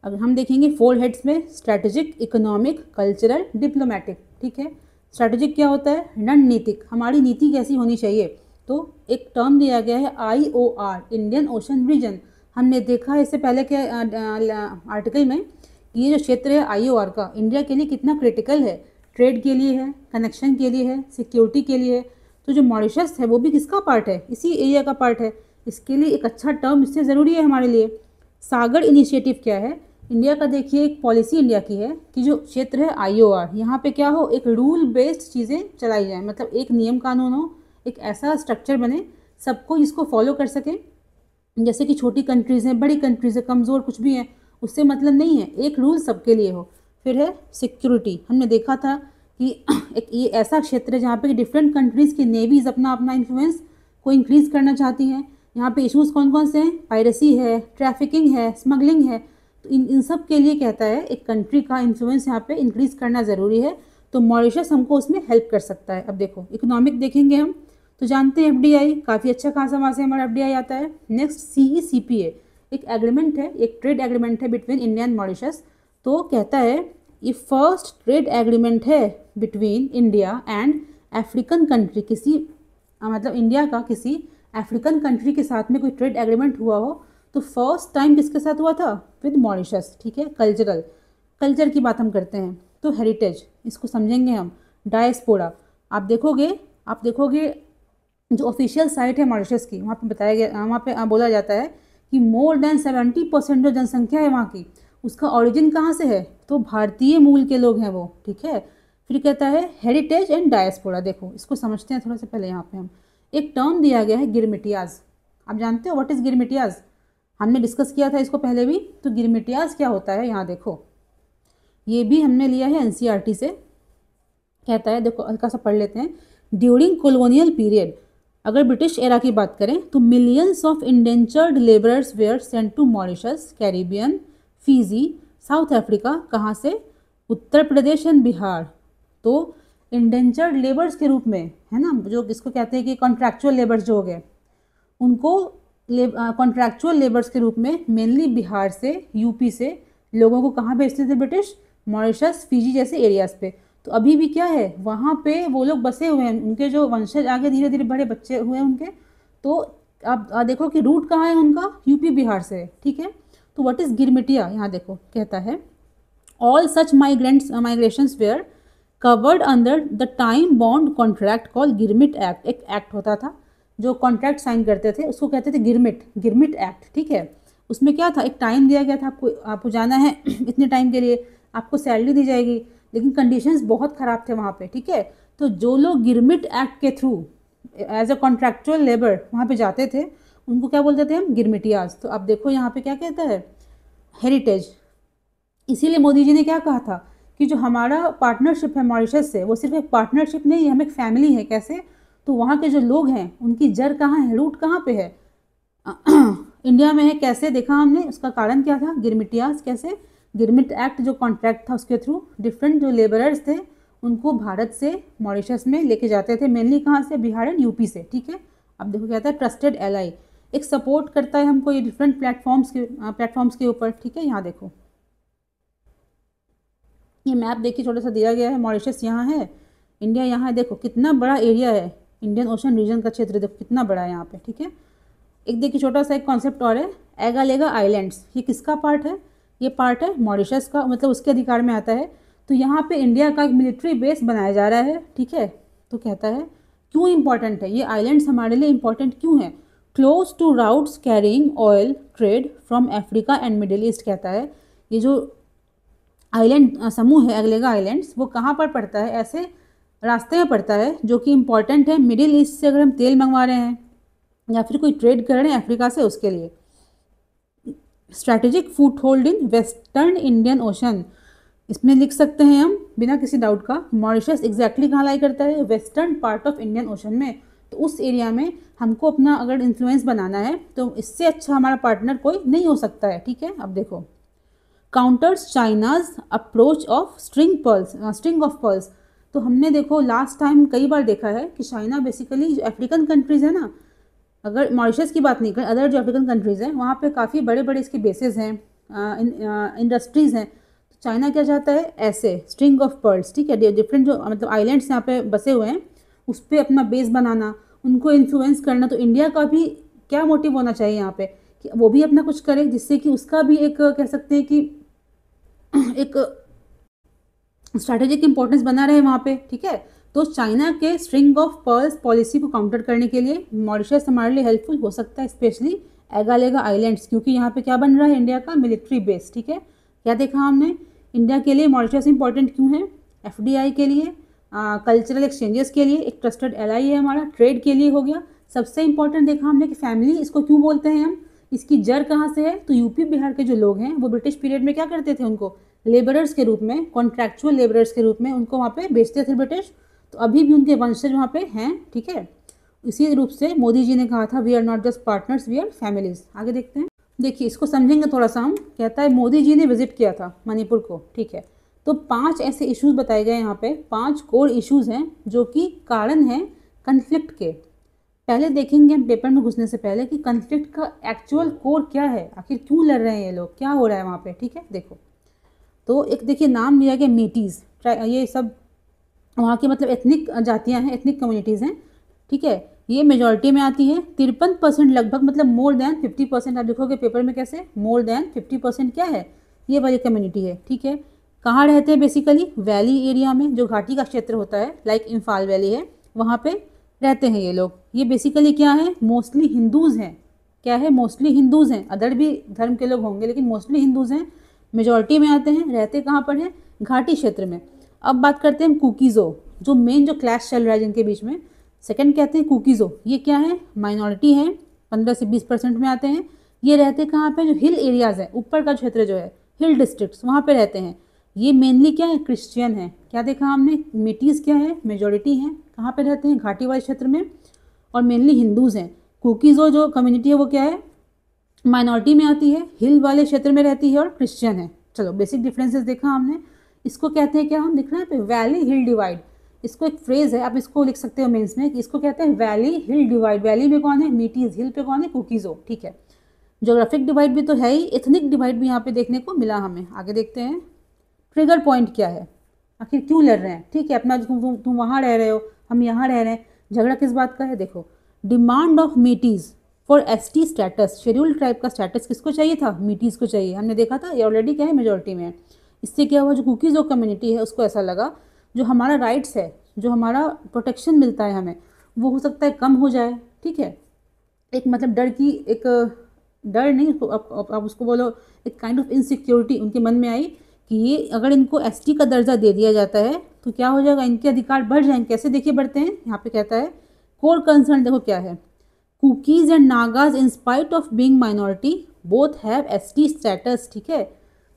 अगर हम देखेंगे 4 हेड्स में, स्ट्रैटेजिक, इकोनॉमिक, कल्चरल, डिप्लोमेटिक। ठीक है, स्ट्रैटेजिक क्या होता है, रणनीतिक, हमारी नीति कैसी होनी चाहिए। तो एक टर्म दिया गया है IOR, इंडियन ओशन रीजन। हमने देखा है इससे पहले के आर्टिकल में कि ये जो क्षेत्र है IOR का, इंडिया के लिए कितना क्रिटिकल है, ट्रेड के लिए है, कनेक्शन के लिए है, सिक्योरिटी के लिए है। तो जो मॉरिशस है वो भी किसका पार्ट है, इसी एरिया का पार्ट है। इसके लिए एक अच्छा टर्म इससे ज़रूरी है हमारे लिए। सागर इनिशिएटिव क्या है, इंडिया का देखिए एक पॉलिसी इंडिया की है कि जो क्षेत्र है IOR, यहाँ पे क्या हो, एक रूल बेस्ड चीज़ें चलाई जाए, मतलब एक नियम कानून हो, एक ऐसा स्ट्रक्चर बने सबको जिसको फॉलो कर सकें। जैसे कि छोटी कंट्रीज़ हैं, बड़ी कंट्रीज़ है, कमज़ोर कुछ भी है, उससे मतलब नहीं है, एक रूल सबके लिए हो। फिर है सिक्योरिटी, हमने देखा था कि एक ये ऐसा क्षेत्र है जहाँ पे डिफरेंट कंट्रीज़ की नेवीज़ अपना अपना इन्फ्लुएंस को इंक्रीज़ करना चाहती हैं। यहाँ पे इश्यूज़ कौन कौन से हैं, पायरेसी है, ट्रैफिकिंग है, स्मगलिंग है। तो इन सब के लिए कहता है एक कंट्री का इन्फ्लुएंस यहाँ पे इंक्रीज़ करना ज़रूरी है। तो मॉरिशस हमको उसमें हेल्प कर सकता है। अब देखो इकोनॉमिक देखेंगे हम, तो जानते हैं FDI काफ़ी अच्छा खासा वहाँ से हमारा FDI आता है। नेक्स्ट CECPA एक एग्रीमेंट है, एक ट्रेड एग्रीमेंट है बिटवीन इंडिया एंड मॉरिशस। तो कहता है ये फर्स्ट ट्रेड एग्रीमेंट है between India and African country. किसी मतलब इंडिया का किसी अफ्रीकन कंट्री के साथ में कोई ट्रेड एग्रीमेंट हुआ हो तो फर्स्ट टाइम किसके साथ हुआ था? विद मॉरिशस, ठीक है। कल्चर की बात हम करते हैं तो हेरिटेज, इसको समझेंगे हम। डायस्पोरा, आप देखोगे जो ऑफिशियल साइट है मॉरिशस की, वहाँ पे बताया गया, वहाँ पे बोला जाता है कि मोर देन 70% जो जनसंख्या है वहाँ की, उसका ओरिजिन कहाँ से है? तो भारतीय मूल के लोग हैं वो, ठीक है। फिर कहता है हेरिटेज एंड डायस्पोरा। देखो इसको समझते हैं थोड़ा सा पहले। यहाँ पे हम एक टर्म दिया गया है गिरमिटियाज। आप जानते हो व्हाट इज़ गिरमिटियाज? हमने डिस्कस किया था इसको पहले भी। तो गिरमिटियाज क्या होता है, यहाँ देखो, ये भी हमने लिया है एनसीईआरटी से। कहता है, देखो हल्का सा पढ़ लेते हैं। ड्यूरिंग कॉलोनियल पीरियड, अगर ब्रिटिश एरा की बात करें तो millions of indentured labourers were sent to Mauritius, Caribbean, Fiji, South Africa. कहाँ से? उत्तर प्रदेश एंड बिहार। तो इंडेंचर्ड लेबर्स के रूप में, है ना, जो इसको कहते हैं कि कॉन्ट्रैक्चुअल लेबर्स जो हो गए, उनको कॉन्ट्रैक्चुअल लेबर्स के रूप में मेनली बिहार से, यूपी से लोगों को कहाँ भेजते थे ब्रिटिश? मॉरिशस, फिजी जैसे एरियाज़ पे। तो अभी भी क्या है, वहाँ पे वो लोग बसे हुए हैं, उनके जो वंशज आगे धीरे धीरे बड़े बच्चे हुए हैं उनके। तो आप देखो कि रूट कहाँ है उनका? यूपी बिहार से, ठीक है। तो व्हाट इज़ गिरमिटिया? यहाँ देखो कहता है all such migrations were covered under the time bond contract call Girmit act. एक एक्ट होता था जो कॉन्ट्रैक्ट साइन करते थे, उसको कहते थे गिरमिट एक्ट, ठीक है। उसमें क्या था, एक टाइम दिया गया था, आपको जाना है इतने टाइम के लिए, आपको सैलरी दी जाएगी, लेकिन कंडीशंस बहुत ख़राब थे वहाँ पे, ठीक है। तो जो लोग गिरमिट एक्ट के through as a contractual labour वहाँ पे जाते थे, उनको क्या बोलते थे हम? गिरमिटियाज। तो अब देखो यहाँ पे क्या कहता है, हेरिटेज। इसीलिए मोदी जी ने क्या कहा था कि जो हमारा पार्टनरशिप है मॉरिशस से, वो सिर्फ एक पार्टनरशिप नहीं है, हम एक फैमिली है। कैसे? तो वहाँ के जो लोग हैं उनकी जड़ कहाँ है, रूट कहाँ पे है? इंडिया में है। कैसे देखा हमने, उसका कारण क्या था? गिरमिटियाज। कैसे? गिरमिट एक्ट जो कॉन्ट्रैक्ट था उसके थ्रू डिफरेंट जो लेबरर्स थे उनको भारत से मॉरिशस में लेके जाते थे, मेनली कहाँ से? बिहार एंड यूपी से, ठीक है। अब देखो कहता है ट्रस्टेड एलाई, एक सपोर्ट करता है हमको ये डिफरेंट प्लेटफॉर्म्स के ऊपर, ठीक है। यहाँ देखो ये मैप देखिए, छोटा सा दिया गया है। मॉरिशस यहाँ है, इंडिया यहाँ है। देखो कितना बड़ा एरिया है, इंडियन ओशन रीजन का क्षेत्र देखो कितना बड़ा है यहाँ पे, ठीक है। एक देखिए छोटा सा एक कॉन्सेप्ट और है, एगालेगा आइलैंड्स। ये किसका पार्ट है? ये पार्ट है मॉरिशस का, मतलब उसके अधिकार में आता है। तो यहाँ पे इंडिया का एक मिलिट्री बेस बनाया जा रहा है, ठीक है। तो कहता है क्यों इंपॉर्टेंट है ये आइलैंड्स, हमारे लिए इंपॉर्टेंट क्यों है? Close to routes carrying oil trade from Africa and Middle East. कहता है ये जो आइलैंड समूह है एगलेगा आइलैंड्स, वो कहाँ पर पड़ता है? ऐसे रास्ते में पड़ता है जो कि इम्पॉर्टेंट है मिडिल ईस्ट से, अगर हम तेल मंगवा रहे हैं या फिर कोई ट्रेड कर रहे हैं अफ्रीका से, उसके लिए। Strategic foot hold in western Indian ocean, इसमें लिख सकते हैं हम बिना किसी डाउट का, मॉरिशस एग्जैक्टली कहाँ लाई करता है? Western part of Indian ocean में। तो उस एरिया में हमको अपना अगर इन्फ्लुएंस बनाना है तो इससे अच्छा हमारा पार्टनर कोई नहीं हो सकता है, ठीक है। अब देखो counters China's approach of string of pearls. तो हमने देखो लास्ट टाइम कई बार देखा है कि चाइना बेसिकली जो अफ्रीकन कंट्रीज़ है ना, अगर मॉरिशस की बात नहीं करें, अदर जो अफ्रीकन कंट्रीज़ हैं वहाँ पे काफ़ी बड़े बड़े इसके बेसेस हैं, इंडस्ट्रीज़ हैं। तो चाइना क्या चाहता है? ऐसे स्ट्रिंग ऑफ पर्ल्स, ठीक है, डिफरेंट जो मतलब आइलैंड्स यहाँ पे बसे हुए हैं उस पर अपना बेस बनाना, उनको इन्फ्लुएंस करना। तो इंडिया का भी क्या मोटिव होना चाहिए यहाँ पे कि वो भी अपना कुछ करे, जिससे कि उसका भी एक कह सकते हैं कि एक स्ट्रैटेजिक इंपॉर्टेंस बना रहे वहाँ पे, ठीक है। तो चाइना के स्ट्रिंग ऑफ पर्ल्स पॉलिसी को काउंटर करने के लिए मॉरिशस हमारे लिए हेल्पफुल हो सकता है, स्पेशली एगालेगा आइलैंड्स, क्योंकि यहाँ पे क्या बन रहा है? इंडिया का मिलिट्री बेस, ठीक है। क्या देखा हमने, इंडिया के लिए मॉरिशस इंपॉर्टेंट क्यों है? एफडीआई के लिए, कल्चरल एक्सचेंजेस के लिए, एक ट्रस्टेड एलाई है हमारा, ट्रेड के लिए हो गया। सबसे इंपॉर्टेंट देखा हमने कि फैमिली, इसको क्यों बोलते हैं हम? इसकी जड़ कहाँ से है? तो यूपी बिहार के जो लोग हैं वो ब्रिटिश पीरियड में क्या करते थे? उनको लेबरर्स के रूप में, कॉन्ट्रैक्चुअल लेबरर्स के रूप में उनको वहाँ पे बेचते थे ब्रिटिश। तो अभी भी उनके वंशज वहाँ पे हैं, ठीक है। इसी रूप से मोदी जी ने कहा था we are not just partners, we are families. आगे देखते हैं, देखिए इसको समझेंगे थोड़ा सा हम। कहता है मोदी जी ने विजिट किया था मणिपुर को, ठीक है। तो 5 ऐसे इश्यूज बताए गए यहाँ पे, 5 कोर इश्यूज हैं जो कि कारण हैं कन्फ्लिक्ट के। पहले देखेंगे हम पेपर में घुसने से पहले कि कन्फ्लिक्ट का एक्चुअल कोर क्या है, आखिर क्यों लड़ रहे हैं ये लोग, क्या हो रहा है वहाँ पे, ठीक है। देखो तो एक देखिए नाम लिया गया मीटीज़, ये सब वहाँ की मतलब एथनिक जातियाँ हैं, एथनिक कम्युनिटीज़ हैं, ठीक है। ये मेजॉरिटी में आती है। 53% लगभग, मतलब मोर देन 50%। आप देखोगे पेपर में कैसे मोर देन 50% क्या है, ये वाली कम्युनिटी है। ठीक है, कहाँ रहते हैं बेसिकली, वैली एरिया में, जो घाटी का क्षेत्र होता है, लाइक इम्फाल वैली है, वहाँ पे रहते हैं ये लोग। ये बेसिकली क्या है, मोस्टली हिंदूज़ हैं। क्या है, मोस्टली हिंदूज़ हैं, अदर भी धर्म के लोग होंगे लेकिन मोस्टली हिंदूज़ हैं, मेजॉरिटी में आते हैं। रहते कहाँ पर हैं, घाटी क्षेत्र में। अब बात करते हैं कुकीज़ो, जो मेन जो क्लैश चल रहा है जिनके बीच में, सेकंड कहते हैं कुकीज़ो। ये क्या है, माइनॉरिटी है, 15 से 20% में आते हैं। ये रहते कहाँ पे, जो हिल एरियाज़ है, ऊपर का क्षेत्र जो है, हिल डिस्ट्रिक्ट्स, वहाँ पे रहते हैं। ये मेनली क्या है, क्रिश्चियन है। क्या देखा हमने, मिटीज़ क्या है, मेजॉरिटी हैं, कहाँ पे रहते हैं, घाटी वाले क्षेत्र में, और मेनली हिंदूज़ हैं। कुकीज़ो जो कम्युनिटी है वो क्या है, माइनॉरिटी में आती है, हिल वाले क्षेत्र में रहती है और क्रिश्चियन है। चलो बेसिक डिफरेंसेस देखा हमने। इसको कहते हैं क्या, हम दिख रहा है पे, वैली हिल डिवाइड। इसको एक फ्रेज है, आप इसको लिख सकते हो मेंस में, कि इसको कहते हैं वैली हिल डिवाइड। वैली में कौन है, मीटीज, हिल पे कौन है, कुकीज़ो। ठीक है, ज्योग्राफिक डिवाइड भी तो है ही, एथनिक डिवाइड भी यहाँ पे देखने को मिला हमें। आगे देखते हैं, ट्रिगर पॉइंट क्या है, आखिर क्यों लड़ रहे हैं। ठीक है, अपना तुम वहाँ रह रहे हो, हम यहाँ रह रहे हैं, झगड़ा किस बात का है। देखो, demand of Meiteis for ST status, scheduled tribe का स्टेटस किसको चाहिए था, मीटीज़ को चाहिए। हमने देखा था ये ऑलरेडी क्या है, मेजॉरिटी में है। इससे क्या हुआ, जो कुकीज़ो कम्युनिटी है उसको ऐसा लगा जो हमारा राइट्स है, जो हमारा प्रोटेक्शन मिलता है हमें, वो हो सकता है कम हो जाए। ठीक है, एक मतलब डर की, एक डर नहीं, आप उसको बोलो एक काइंड ऑफ इनसिक्योरिटी उनके मन में आई कि ये अगर इनको एसटी का दर्जा दे दिया जाता है तो क्या हो जाएगा, इनके अधिकार बढ़ जाएंगे। कैसे, देखिए बढ़ते हैं। यहाँ पे कहता है कोर कंसर्न, देखो क्या है, cookies and Nagas in spite of being minority both have ST status. ठीक है,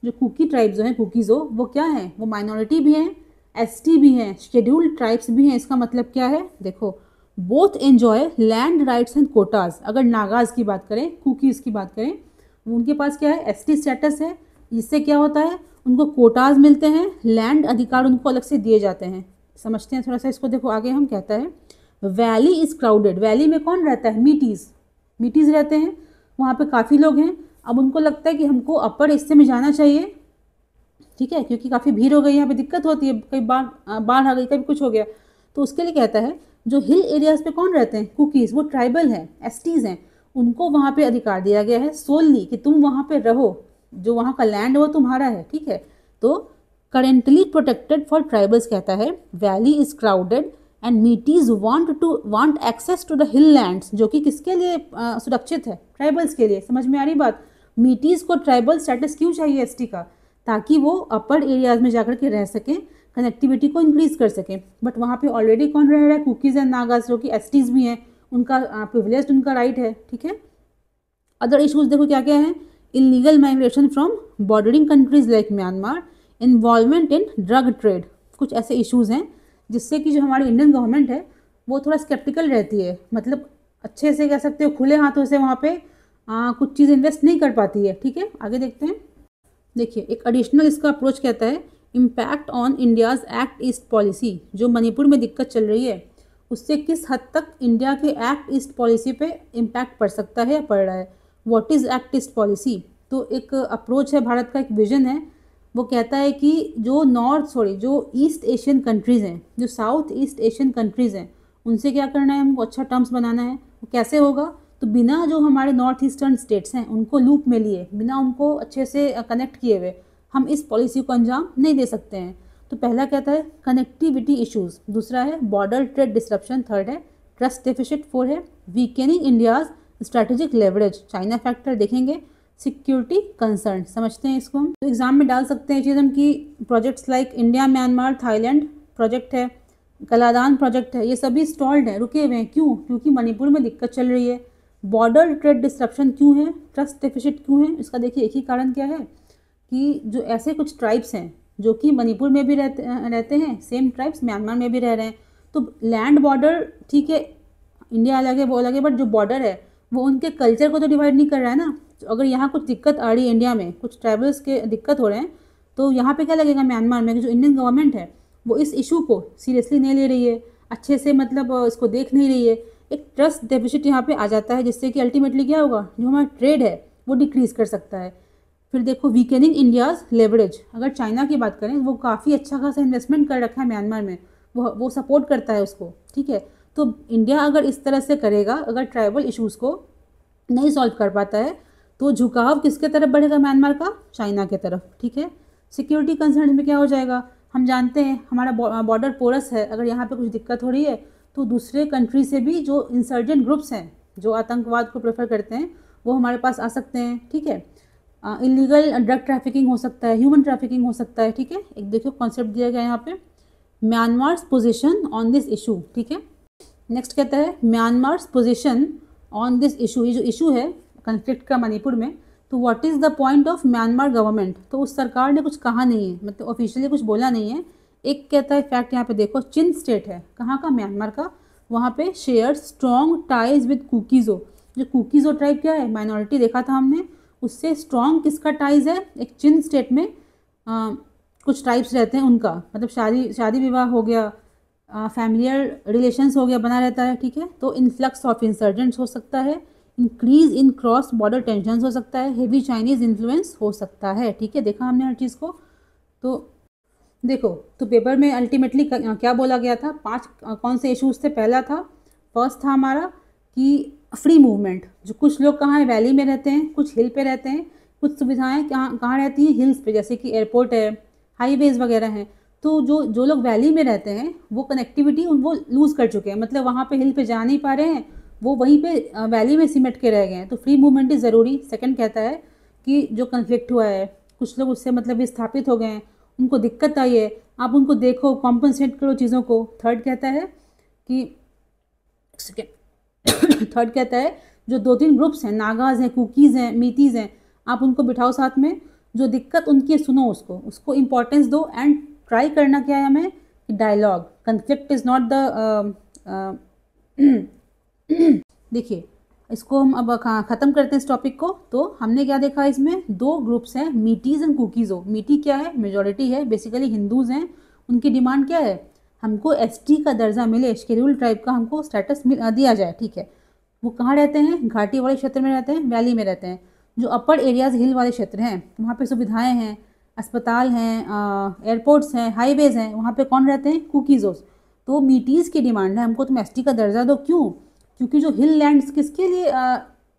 जो कुकी ट्राइब्स हैं, कुकीज़ो, वो क्या हैं, वो माइनॉरिटी भी हैं, एसटी भी हैं, शेड्यूल्ड ट्राइब्स भी हैं। इसका मतलब क्या है, देखो, both enjoy land rights and Kota's. अगर नागाज की बात करें, कुकीज़ की बात करें, उनके पास क्या है, एसटी स्टेटस है। इससे क्या होता है, उनको कोटाज मिलते हैं, लैंड अधिकार उनको अलग से दिए जाते हैं। समझते हैं थोड़ा सा इसको। देखो आगे हम कहता है, वैली इज़ क्राउडेड। वैली में कौन रहता है, मीटीज़, मीटीज़ रहते हैं, वहाँ पे काफ़ी लोग हैं। अब उनको लगता है कि हमको अपर हिस्से में जाना चाहिए। ठीक है, क्योंकि काफ़ी भीड़ हो गई, यहाँ पे दिक्कत होती है, कई बार बाढ़ आ गई, कभी कुछ हो गया। तो उसके लिए कहता है, जो हिल एरियाज़ पे कौन रहते हैं, कुकीज़, वो ट्राइबल हैं, एसटीज़ हैं, उनको वहाँ पे अधिकार दिया गया है सोलली, कि तुम वहाँ पे रहो, जो वहाँ का लैंड वो तुम्हारा है। ठीक है, तो करेंटली प्रोटेक्टेड फॉर ट्राइबल्स कहता है, valley is crowded and Meiteis want access to the hill lands, जो कि किसके लिए सुरक्षित है, ट्राइबल्स के लिए। समझ में आ रही बात, मीटीज़ को ट्राइबल स्टेटस क्यों चाहिए एसटी का, ताकि वो अपर एरियाज़ में जाकर के रह सकें, कनेक्टिविटी को इंक्रीज़ कर सकें। बट वहाँ पे ऑलरेडी कौन रह रहा है, कुकीज़ एंड नागाज, जो कि एसटीज़ भी हैं, उनका प्रिविलेज, उनका राइट है। ठीक है, अदर इशूज़ देखो क्या क्या है, illegal migration from bordering countries like Myanmar, involvement in drug trade, कुछ ऐसे इशूज़ हैं जिससे कि जो हमारी इंडियन गवर्नमेंट है वो थोड़ा स्केप्टिकल रहती है, मतलब अच्छे से कह सकते हो खुले हाथों से वहाँ पे कुछ चीज़ इन्वेस्ट नहीं कर पाती है। ठीक है, आगे देखते हैं। देखिए, एक एडिशनल इसका अप्रोच कहता है, impact on India's act east policy. जो मणिपुर में दिक्कत चल रही है उससे किस हद तक इंडिया के एक्ट ईस्ट पॉलिसी पे इम्पैक्ट पड़ सकता है या पड़ रहा है। What is act east policy, तो एक अप्रोच है भारत का, एक विजन है। वो कहता है कि जो ईस्ट एशियन कंट्रीज़ हैं, जो साउथ ईस्ट एशियन कंट्रीज़ हैं, उनसे क्या करना है, हमको अच्छा टर्म्स बनाना है। वो कैसे होगा, तो बिना जो हमारे नॉर्थ ईस्टर्न स्टेट्स हैं उनको लूप में लिए, बिना उनको अच्छे से कनेक्ट किए हुए हम इस पॉलिसी को अंजाम नहीं दे सकते हैं। तो पहला कहता है कनेक्टिविटी इश्यूज़, दूसरा है बॉर्डर ट्रेड डिसरप्शन, थर्ड है ट्रस्ट डेफिसिट, फोर है weakening India's strategic leverage, China factor देखेंगे, सिक्योरिटी कंसर्न। समझते हैं इसको हम। तो एग्जाम में डाल सकते हैं चीज़ हम कि projects like India Myanmar Thailand project है, कलादान प्रोजेक्ट है, ये सभी स्टॉल्ड है, रुके हुए हैं। क्यों, क्योंकि मणिपुर में दिक्कत चल रही है। बॉर्डर ट्रेड डिसरप्शन क्यों है, ट्रस्ट डेफिसिट क्यों है, इसका देखिए एक ही कारण क्या है कि जो ऐसे कुछ ट्राइब्स हैं जो कि मणिपुर में भी रहते हैं, सेम ट्राइब्स म्यांमार में भी रह रहे हैं। तो लैंड बॉर्डर ठीक है, इंडिया अलग है, वो अलग है, बट जो बॉर्डर है वो उनके कल्चर को तो डिवाइड नहीं कर रहा है ना। तो अगर यहाँ कुछ दिक्कत आ रही है, इंडिया में कुछ ट्राइबल्स के दिक्कत हो रहे हैं, तो यहाँ पे क्या लगेगा, म्यांमार में जो इंडियन गवर्नमेंट है वो इस इशू को सीरियसली नहीं ले रही है, अच्छे से मतलब इसको देख नहीं रही है। एक ट्रस्ट डेफिसिट यहाँ पे आ जाता है, जिससे कि अल्टीमेटली क्या होगा, जो हमारा ट्रेड है वो डिक्रीज़ कर सकता है। फिर देखो वीकेनिंग इंडियाज़ लेवरेज, अगर चाइना की बात करें वो काफ़ी अच्छा खासा इन्वेस्टमेंट कर रखा है म्यांमार में, वो सपोर्ट करता है उसको। ठीक है, तो इंडिया अगर इस तरह से करेगा, अगर ट्राइबल इश्यूज़ को नहीं सॉल्व कर पाता है, तो झुकाव किसके तरफ बढ़ेगा? म्यांमार का चाइना के तरफ, ठीक है। सिक्योरिटी कंसर्न में क्या हो जाएगा? हम जानते हैं हमारा बॉर्डर पोरस है, अगर यहाँ पे कुछ दिक्कत हो रही है तो दूसरे कंट्री से भी जो इंसर्जेंट ग्रुप्स हैं, जो आतंकवाद को प्रेफर करते हैं, वो हमारे पास आ सकते हैं, ठीक है। इलीगल ड्रग ट्रैफिकिंग हो सकता है, ह्यूमन ट्रैफिकिंग हो सकता है, ठीक है। एक देखो कॉन्सेप्ट दिया गया यहाँ पे, म्यांमार्स पोजीशन ऑन दिस इशू, ठीक है। नेक्स्ट कहता है म्यांमार्स पोजीशन ऑन दिस इशू। ये जो इशू है कन्फ्लिक्ट का मणिपुर में, तो what is the point of Myanmar government? तो उस सरकार ने कुछ कहा नहीं है, मतलब ऑफिशियली कुछ बोला नहीं है। एक कहता है फैक्ट यहाँ पे देखो, चिन स्टेट है, कहाँ का? म्यांमार का। वहाँ पे शेयर स्ट्रॉन्ग टाइज विद कुकीज़ो। जो कुकीज़ो ट्राइब क्या है? माइनॉरिटी देखा था हमने, उससे स्ट्रॉन्ग किसका टाइज है? एक चिन स्टेट में कुछ ट्राइब्स रहते हैं उनका, मतलब शादी विवाह हो गया, फैमिलियर रिलेशंस हो गया, बना रहता है, ठीक है। तो इन्फ्लक्स ऑफ इंसर्जेंट्स हो सकता है, increase in cross border tension हो सकता है, हेवी चाइनीज़ इन्फ्लुएंस हो सकता है, ठीक है। देखा हमने हर चीज़ को। तो देखो, तो पेपर में अल्टीमेटली क्या बोला गया था? 5 कौन से इश्यूज थे? पहला था, फर्स्ट था हमारा कि फ्री मूवमेंट। जो कुछ लोग कहाँ है? वैली में रहते हैं, कुछ हिल पे रहते हैं, कुछ सुविधाएं कहाँ रहती हैं? हिल्स पे, जैसे कि एयरपोर्ट है, हाईवेज वगैरह हैं। तो जो लोग वैली में रहते हैं वो कनेक्टिविटी वो लूज़ कर चुके हैं, मतलब वहाँ पे हिल पे जा नहीं पा रहे हैं, वो वहीं पे वैली में सिमट के रह गए हैं। तो फ्री मूवमेंट इज़ ज़रूरी। सेकंड कहता है कि जो कन्फ्लिक्ट हुआ है, कुछ लोग उससे मतलब विस्थापित हो गए हैं, उनको दिक्कत आई है, आप उनको देखो, कॉम्पनसेट करो चीज़ों को। थर्ड कहता है कि थर्ड कहता है जो 2-3 ग्रुप्स हैं, नागाज़ हैं, कुकीज़ हैं, मीतीज़ हैं, आप उनको बिठाओ साथ में, जो दिक्कत उनकी है सुनो, उसको इम्पोर्टेंस दो, एंड ट्राई करना क्या है हमें? Dialogue. Conflict is not the देखिए, इसको हम अब ख़त्म करते हैं इस टॉपिक को। तो हमने क्या देखा इसमें? 2 ग्रुप्स हैं, मीटीज़ एंड कुकीज़ो। मीटी क्या है? मेजॉरिटी है, बेसिकली हिंदूज़ हैं। उनकी डिमांड क्या है? हमको एसटी का दर्जा मिले, शेड्यूल ट्राइब का हमको स्टेटस दिया जाए, ठीक है। वो कहाँ रहते हैं? घाटी वाले क्षेत्र में रहते हैं, वैली में रहते हैं। जो अपर एरियाज़ हिल वाले क्षेत्र हैं, वहाँ पे सुविधाएं हैं, अस्पताल हैं, एयरपोर्ट्स हैं, हाईवेज़ हैं, वहाँ पे कौन रहते हैं? कुकीज़ोस। तो मीटीज़ की डिमांड है, हमको तुम एसटी का दर्जा दो। क्यों? क्योंकि जो हिल लैंड्स किसके लिए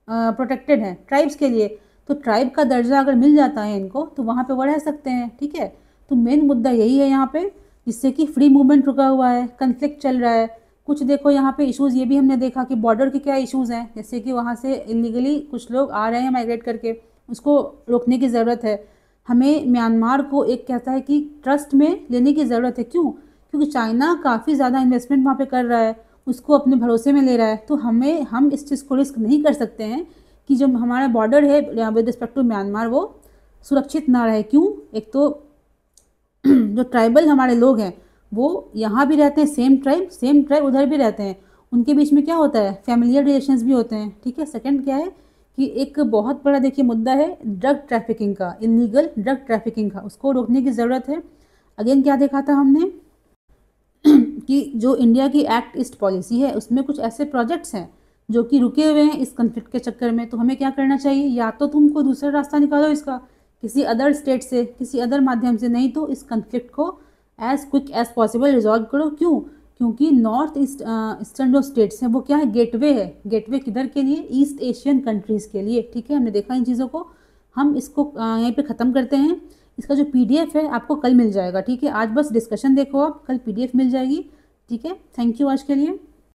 प्रोटेक्टेड हैं? ट्राइब्स के लिए। तो ट्राइब का दर्जा अगर मिल जाता है इनको, तो वहाँ पे वो रह सकते हैं, ठीक है। तो मेन मुद्दा यही है यहाँ पे, जिससे कि फ्री मूवमेंट रुका हुआ है, कन्फ्लिक्ट चल रहा है। कुछ देखो यहाँ पे इश्यूज़ ये भी हमने देखा कि बॉर्डर के क्या इश्यूज़ हैं, जैसे कि वहाँ से इलीगली कुछ लोग आ रहे हैं माइग्रेट करके, उसको रोकने की ज़रूरत है। हमें म्यांमार को एक कहता है कि ट्रस्ट में लेने की ज़रूरत है। क्यों? क्योंकि चाइना काफ़ी ज़्यादा इन्वेस्टमेंट वहाँ पे कर रहा है, उसको अपने भरोसे में ले रहा है। तो हम इस चीज़ को रिस्क नहीं कर सकते हैं कि जो हमारा बॉर्डर है विद रिस्पेक्ट टू म्यांमार वो सुरक्षित ना रहे। क्यों? एक तो जो ट्राइबल हमारे लोग हैं वो यहाँ भी रहते हैं, सेम ट्राइब उधर भी रहते हैं, उनके बीच में क्या होता है? फैमिलियर रिलेशंस भी होते हैं, ठीक है। सेकंड क्या है कि एक बहुत बड़ा देखिए मुद्दा है ड्रग ट्रैफिकिंग का, इलीगल ड्रग ट्रैफिकिंग का, उसको रोकने की ज़रूरत है। अगेन क्या देखा था हमने कि जो इंडिया की एक्ट ईस्ट पॉलिसी है, उसमें कुछ ऐसे प्रोजेक्ट्स हैं जो कि रुके हुए हैं इस कन्फ्लिक्ट के चक्कर में। तो हमें क्या करना चाहिए? या तो तुम कोई दूसरा रास्ता निकालो इसका, किसी अदर स्टेट से, किसी अदर माध्यम से, नहीं तो इस कन्फ्लिक्ट को as quick as possible resolve करो। क्यों? क्योंकि नॉर्थ ईस्टर्न जो स्टेट्स हैं वो क्या है? गेटवे है। गेटवे किधर के लिए? ईस्ट एशियन कंट्रीज़ के लिए, ठीक है। हमने देखा इन चीज़ों को। हम इसको यहीं पे ख़त्म करते हैं। इसका जो PDF है आपको कल मिल जाएगा, ठीक है। आज बस डिस्कशन देखो, आप कल PDF मिल जाएगी, ठीक है। थैंक यू आज के लिए।